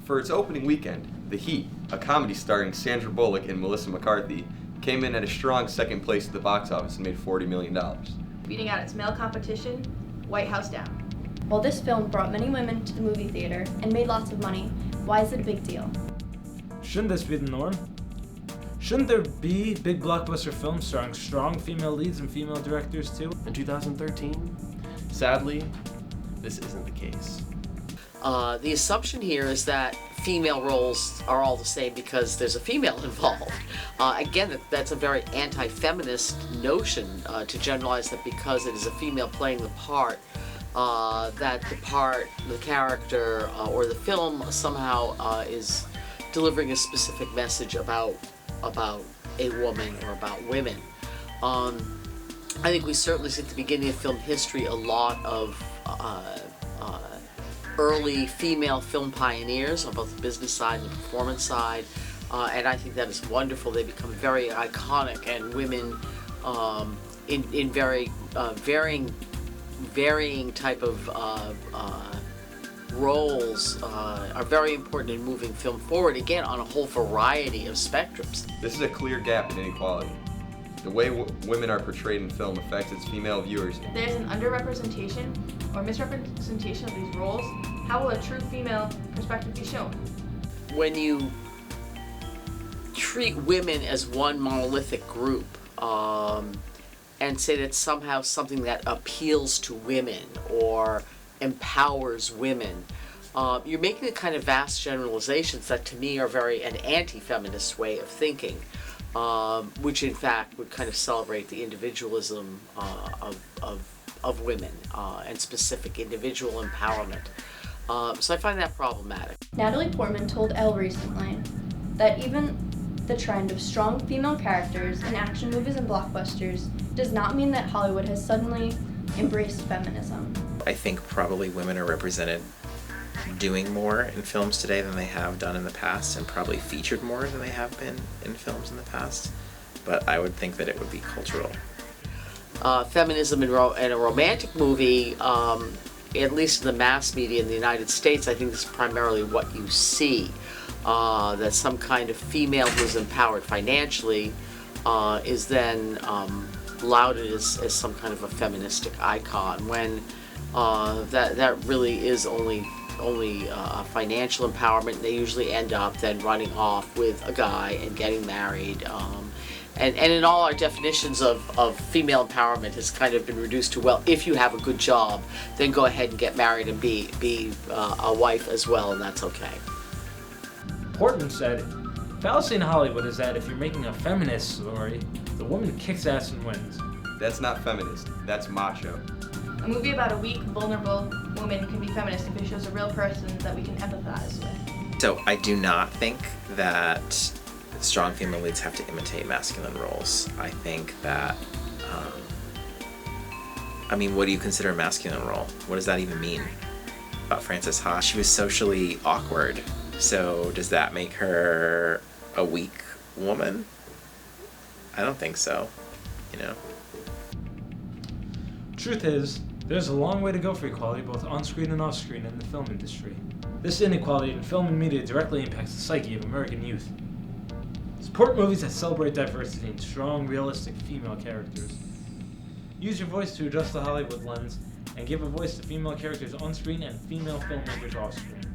For its opening weekend, The Heat, a comedy starring Sandra Bullock and Melissa McCarthy, came in at a strong second place at the box office and made $40 million. Beating out its male competition, White House Down. While this film brought many women to the movie theater and made lots of money, why is it a big deal? Shouldn't this be the norm? Shouldn't there be big blockbuster films starring strong female leads and female directors too? In 2013, sadly, this isn't the case. The assumption here is that female roles are all the same because there's a female involved. Again, that's a very anti-feminist notion to generalize that because it is a female playing the part, that the character, or the film somehow is delivering a specific message about a woman or about women. I think we certainly see at the beginning of film history a lot of early female film pioneers on both the business side and the performance side, and I think that is wonderful. They become very iconic, and women in very varying type of roles are very important in moving film forward, again, on a whole variety of spectrums. This is a clear gap in inequality. The way women are portrayed in film affects its female viewers. If there's an underrepresentation or misrepresentation of these roles, how will a true female perspective be shown? When you treat women as one monolithic group and say that somehow something that appeals to women or empowers women, you're making the kind of vast generalizations that to me are very an anti-feminist way of thinking, which in fact would kind of celebrate the individualism of women and specific individual empowerment. So I find that problematic. Natalie Portman told Elle recently that even the trend of strong female characters in action movies and blockbusters does not mean that Hollywood has suddenly embraced feminism. I think probably women are represented doing more in films today than they have done in the past, and probably featured more than they have been in films in the past, but I would think that it would be cultural. Feminism in a romantic movie, at least in the mass media in the United States, I think this is primarily what you see. That some kind of female who's empowered financially is then lauded as some kind of a feministic icon, when that really is only financial empowerment. They usually end up then running off with a guy and getting married. And in all our definitions of female empowerment has kind of been reduced to, well, if you have a good job, then go ahead and get married and be a wife as well, and that's okay. Portman said, fallacy in Hollywood is that if you're making a feminist story, the woman kicks ass and wins. That's not feminist, that's macho. A movie about a weak, vulnerable woman can be feminist if it shows a real person that we can empathize with. So I do not think that strong female leads have to imitate masculine roles. I think that, what do you consider a masculine role? What does that even mean? About Frances Ha, she was socially awkward. So does that make her a weak woman? I don't think so, Truth is, there's a long way to go for equality both on-screen and off-screen in the film industry. This inequality in film and media directly impacts the psyche of American youth. Support movies that celebrate diversity and strong, realistic female characters. Use your voice to adjust the Hollywood lens and give a voice to female characters on-screen and female filmmakers off-screen.